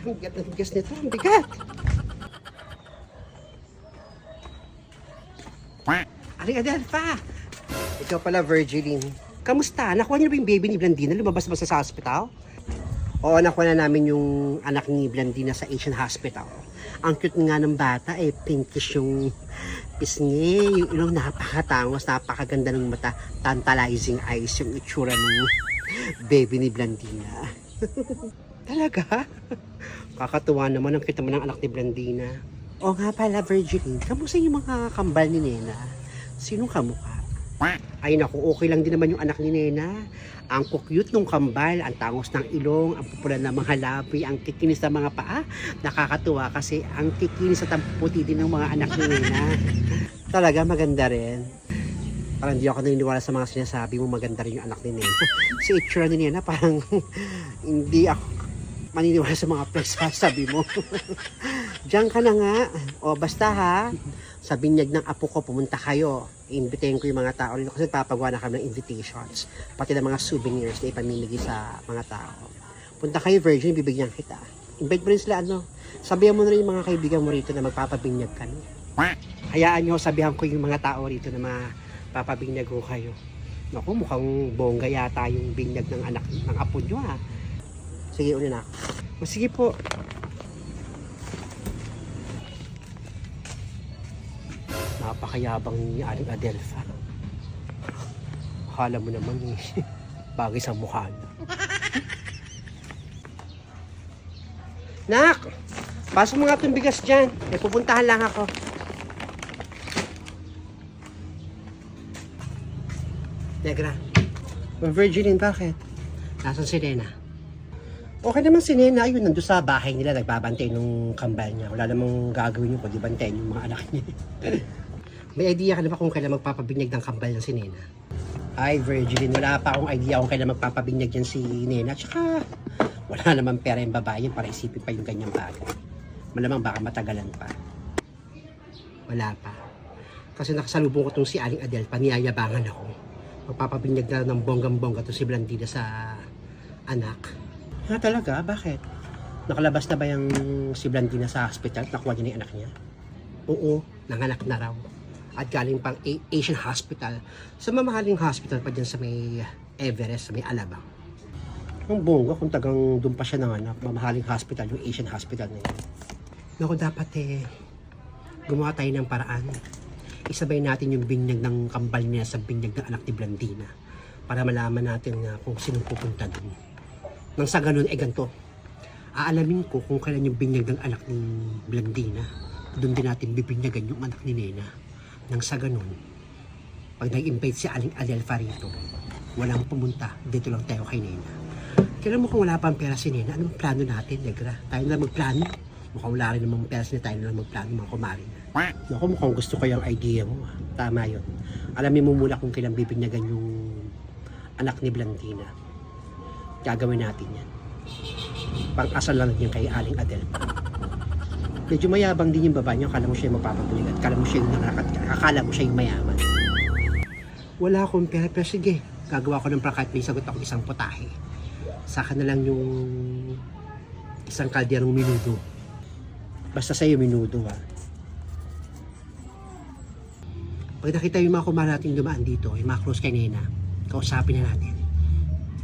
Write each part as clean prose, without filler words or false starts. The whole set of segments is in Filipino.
Ang bigas nito, ang bigat. Aling Adelfa, ikaw pala, Virgiline. Kamusta? Nakuha niyo ba yung baby ni Blandina? Lumabas ba sa hospital? Oo, nakuha na namin yung anak ni Blandina sa Asian Hospital. Ang cute nga ng bata, pinkish yung pisngi, yung ilong napakatangos, napakaganda ng mata, tantalizing eyes yung itsura ng baby ni Blandina. Talaga? Kakatuwa naman ang kita mo ng anak ni Blandina. O nga pala, Virgiline, kamusta yung mga kambal ni Nena? Sinong kamukha? Ay naku, okay lang din naman yung anak ni Nena. Ang cute nung kambal, ang tangos ng ilong, ang pupula ng mga labi, ang kikinis ng mga paa. Nakakatuwa kasi ang kikinis at ang puti din ng mga anak ni Nena. Talaga maganda rin. Parang hindi ako naniniwala sa mga sinasabi mo, maganda rin yung anak ni Nena. Si itsura ni Nena parang hindi ako maniniwala sa mga sabi mo. Diyan ka na nga. O basta ha, sa binyag ng apo ko, pumunta kayo. Imbitahin ko yung mga tao rito kasi papagawa na kami ng invitations. Pati ng mga souvenirs na ipamimigay sa mga tao. Punta kayo, Virgin, bibigyan kita. Invite mo rin sila, sabihan mo na rin yung mga kaibigan mo rito na magpapabinyag ka. Hayaan nyo, sabihan ko yung mga tao rito na mapapabinyag ko kayo. Naku, mukhang bongga yata yung binyag ng anak ng apo nyo ha. Sige, una na ako. O, sige po. Napakayabang ni Aling Adelfa. Akala mo naman bagay sa mukha niya. Nak! Pasok mo nga itong bigas dyan. May pupuntahan lang ako. Negra. Virgiline, bakit? Nasaan si Nena? Okay naman si Nena. Ayun, nandun sa bahay nila. Nagbabantay nung kambal niya. Wala namang gagawin yung kundi bantayin yung mga anak niya. May idea ka na ba kung kailan magpapabinyag ng kambal ng si Nena? Ay, Virgiline, wala pa akong idea kung kailan magpapabinyag yan si Nena. Tsaka, wala naman pera yung babae yan para isipin pa yung ganyang bagay. Malamang baka matagalan pa. Wala pa. Kasi nakasalubong ko tong si Aling Adelfa, niyayabangan ako. Magpapabinyag na ng bonggang-bongga to si Blandina sa anak. Ha, talaga? Bakit? Nakalabas na ba yung si Blandina sa hospital? Nakuha niya na yung anak niya? Oo, nanganak na raw. At galing pang Asian Hospital. Sa mamahaling hospital pa dyan sa may Everest, sa may Alabang. Ang bongga kung tagang doon pa siya nanganak. Mamahaling hospital, yung Asian Hospital na yun. Naku, dapat gumawa tayo ng paraan. Isabay natin yung binyag ng kambal niya sa binyag ng anak ni Blandina. Para malaman natin kung sinong pupunta doon. Nang sa ganun, ganito. Aalamin ko kung kailan yung binyag ng anak ni Blandina. Doon din natin bibinyagan yung anak ni Nena. Nang sa ganun, pag nag-invite si Aling Adelfa rito, walang pumunta, dito lang tayo kay Nena. Kailan mo kung wala pang pera si Nena, anong plano natin, Negra? Tayo na magplano. Mukhang wala rin namang pera si Nena, tayo na magplano, mga kumari na. Naku, mukhang gusto ko yung idea mo. Tama yun. Alamin mo muna kung kailan bibinyagan yung anak ni Blandina. Gagawin natin yan. Pang-asal lang yan kay Aling Adelfa. Medyo mayabang din yung babae niya. Akala mo siya yung magpapabulig at akala mo siya yung akala mo siya yung mayaman. Wala akong pera, pero sige. Gagawa ko ng prakait, may sagot ako isang potahe. Saka na lang yung isang kalderong minudo. Basta sa'yo minudo ha. Pag nakita yung mga kumara natin dumaan dito, yung mga close kay Nena, kausapin na natin.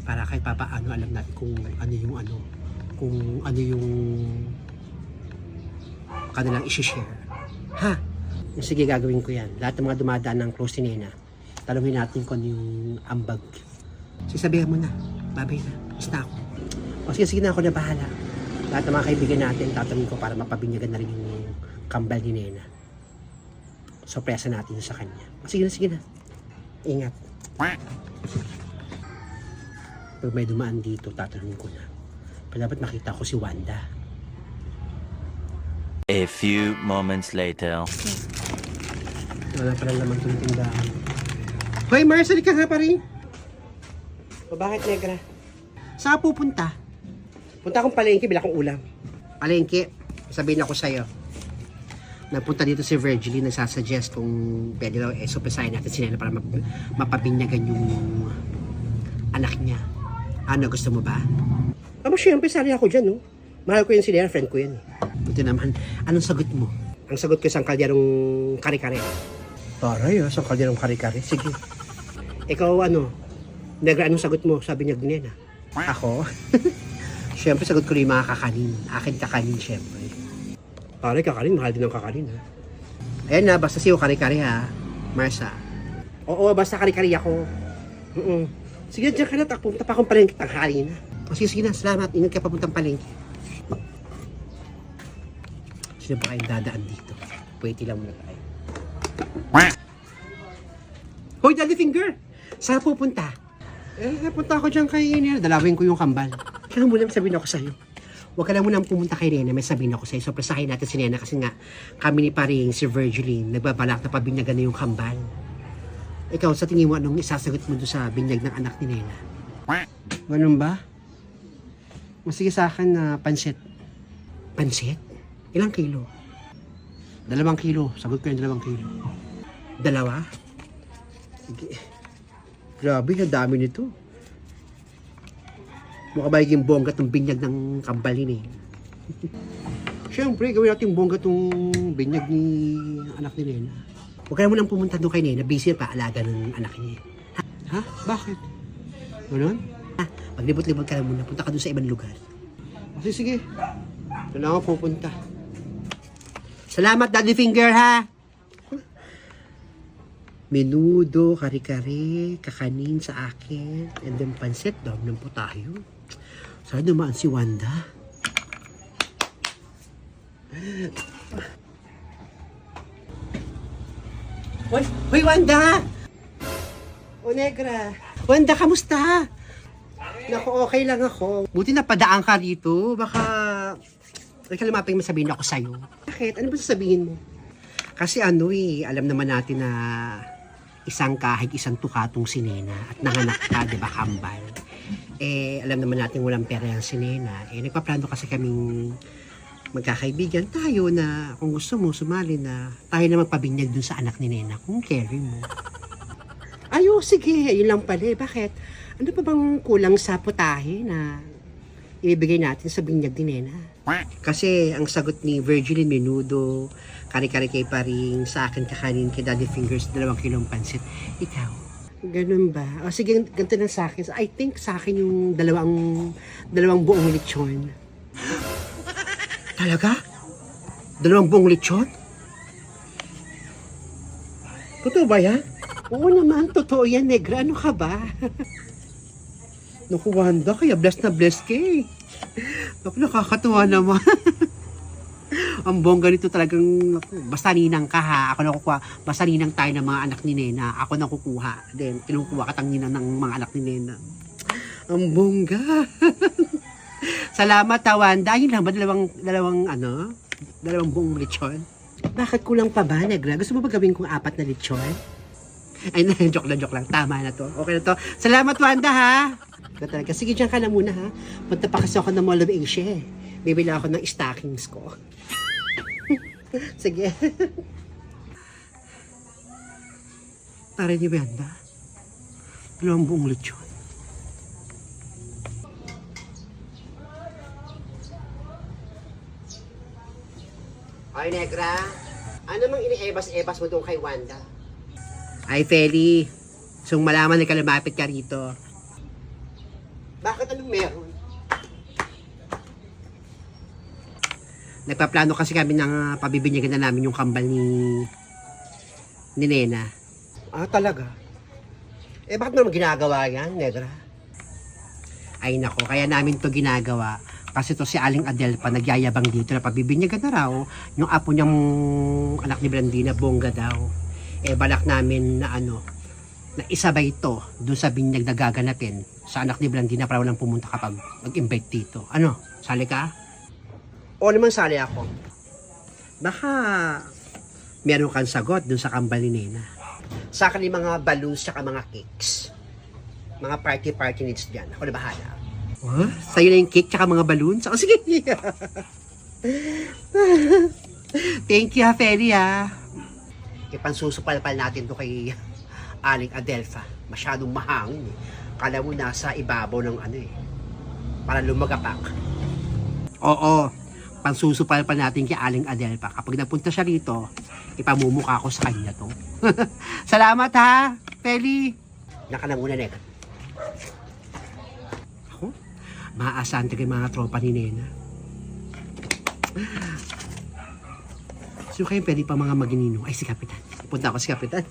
Para kahit papaano alam natin kung ano yung kanilang isi-share. Ha? Sige, gagawin ko yan. Lahat ng mga dumadaan ng close ni Nena, talungin natin kung yung ambag. Sasabihan mo na. Babay na. Basta ako. O sige na, ako na bahala. Lahat ng mga kaibigan natin, tatanungin ko para mapabinyagan na rin yung kambal ni Nena. Sorpresa natin sa kanya. Sige na. Ingat. Pag may dumaan dito, tatanungin ko na. Pero dapat makita ko si Wanda. A few moments later. Wala pa lang naman itong tindahan. Hoy, Marcel, ka nga pa rin. O bakit, Negra? Saan ka pupunta? Punta akong palengke, bila akong ulam. Palengke, sabihin ako sa'yo. Nagpunta dito si Virgiline, nagsasuggest kung pwede daw sopesahin natin si Nena para mapabinyagan yung anak niya. Ano, gusto mo ba? Aba, syempre, sali ako dyan, no? Mahal ko yung si Lena, friend ko yan eh. Buti naman, anong sagot mo? Ang sagot ko isang kalderong kare-kare. Taray isang kalderong kare-kare. Sige. Ikaw ano? Negra, anong sagot mo? Sabi niya Nena. Ako? Siyempre, sagot ko rin yung mga kakanin. Akin kakanin, siyempre. Taray, kakanin. Mahal din ang kakanin, ha? Ayan na, basta siyo kare-kare, ha? Marsa. Oo, basta kare-kare ako. Sige, dyan ka na. Pumunta pa akong palengke tanghali na. O sige na, salamat. Ingat ka papuntang palengke. Sino ba kayong dadaan dito? Pwede lang muna tayo. Hoy, Daddy Finger! Saan pupunta? Punta ako dyan kay Nena. Dalawin ko yung kambal. Kaya muna sabihin ako sa'yo. Huwag ka lang muna pumunta kay Nena. May sabihin ako sa'yo. So, presahin natin si Nena kasi nga kami ni paring si Virgiline nagbabalak na pabinyagan na yung kambal. Ikaw, sa tingin mo, anong isasagot mo doon sa binyag ng anak ni Nena? Ganun ba? Sige sa akin na pansit. Pansit? Ilang kilo? 2 kilo. Sagot ko yung 2 kilo. 2? Sige. Grabe, ang dami nito. Mukha ba yung bongga itong binyag ng kambalin eh. Siyempre, gawin natin bongga itong binyag ni anak ni Nena. Huwag ka na munang pumunta doon kay Nena. Busy pa alaga ng anak niya. Ha? Bakit? Ganon? Maglibot-libot ka na muna. Punta ka doon sa ibang lugar. Kasi sige. Doon na ako pupunta. Salamat, Daddy Finger, ha? Menudo, kare-kare, kakanin sa akin, and then pansit, dog ng putayo. Sana dumaan si Wanda. Hoy, Wanda! O, Negra. Wanda, kamusta? Naku, okay lang ako. Buti napadaan ka dito. Baka lumaping masabihin ako sa'yo. Bakit? Ano ba sasabihin mo? Kasi alam naman natin na isang kahig, isang tukatong si Nena at nanganak ka, di ba, kambal? Alam naman natin walang pera yan si Nena. Nagpaplano kasi kaming magkakaibigan tayo na kung gusto mo, sumali na tayo na magpabinyag dun sa anak ni Nena kung carry mo. Sige. Yun lang pala. Bakit? Ano pa bang kulang sa putahe na ibibigay natin sa binyag ni Nena? Kasi ang sagot ni Virgiline, menudo, kare-kare kay paring, sa akin kakanin kay Daddy Fingers, 2 kilong pansit. Ikaw? Ganun ba? O sige, ganito na sa akin. I think sa akin yung dalawang buong lechon. Talaga? 2 buong lechon? Totoo ba yan? Oo naman, totoo yan, Negra. Ano ka ba? Naku, Wanda, kaya blessed na blessed ka eh. Naku, nakakatuwa naman. Ang bongga nito talagang, basta ninang ka ha. Ako nakukuha, basta ninang tayo ng mga anak ni Nena. Ako nakukuha. Then, kinukuha katang ninang ng mga anak ni Nena. Ang bongga. Salamat, Wanda. Yun lang ba? Dalawang buong lechon? Bakit kulang pa ba, Negra? Gusto mo ba gawin kong 4 na lechon? Ay, joke lang. Tama na to. Okay na to. Salamat, Wanda, ha? Talaga. Sige, dyan ka na muna, ha? Punta pa kasi ako ng Mall of Asia, eh. Bibili ako ng stockings ko. Sige. Taray ni Wanda. 2 buong lechon. Ay, Negra. Ano mang iniebas-ebas mo doon kay Wanda? Ay, Feli. So, malaman na lumapit ka rito. Bakit anong meron? Nagpaplano kasi kami ng pabibinyagan na namin yung kambal ni Nena. Talaga? Bakit naman ginagawa yan, Negra? Ay, nako. Kaya namin to ginagawa. Kasi to si Aling Adelpa nagyayabang dito na pabibinyagan na raw yung apo niyang anak ni Blandina, bongga daw. Balak namin na na isabay ito doon sa binyag na gaganapin sa anak ni Blandina para walang pumunta kapag mag-invite dito. Sali ka? O naman sali ako. Baka meron kang sagot doon sa kambal ni Nena. Sa akin yung mga balloons at mga cakes. Mga party needs dyan. Ako na bahala. What? Sa'yo na yung cake tsaka mga balloons? Sige. Thank you, Feli, ha. Ipansusupal-pal natin to kay Aling Adelfa. Masyadong mahangin, eh. Kala mo nasa ibabaw ng para lumagapak. Oo, pansusupal pa natin kay Aling Adelpa. Kapag napunta siya rito, ipamumukha ko sa kanya to. Salamat ha, Feli. Naka na muna, Nena. Ako, maaasahan tayo mga tropa ni Nena. So kayo pwede pa mga maginino. Ay, si Kapitan. Punta ako si Kapitan.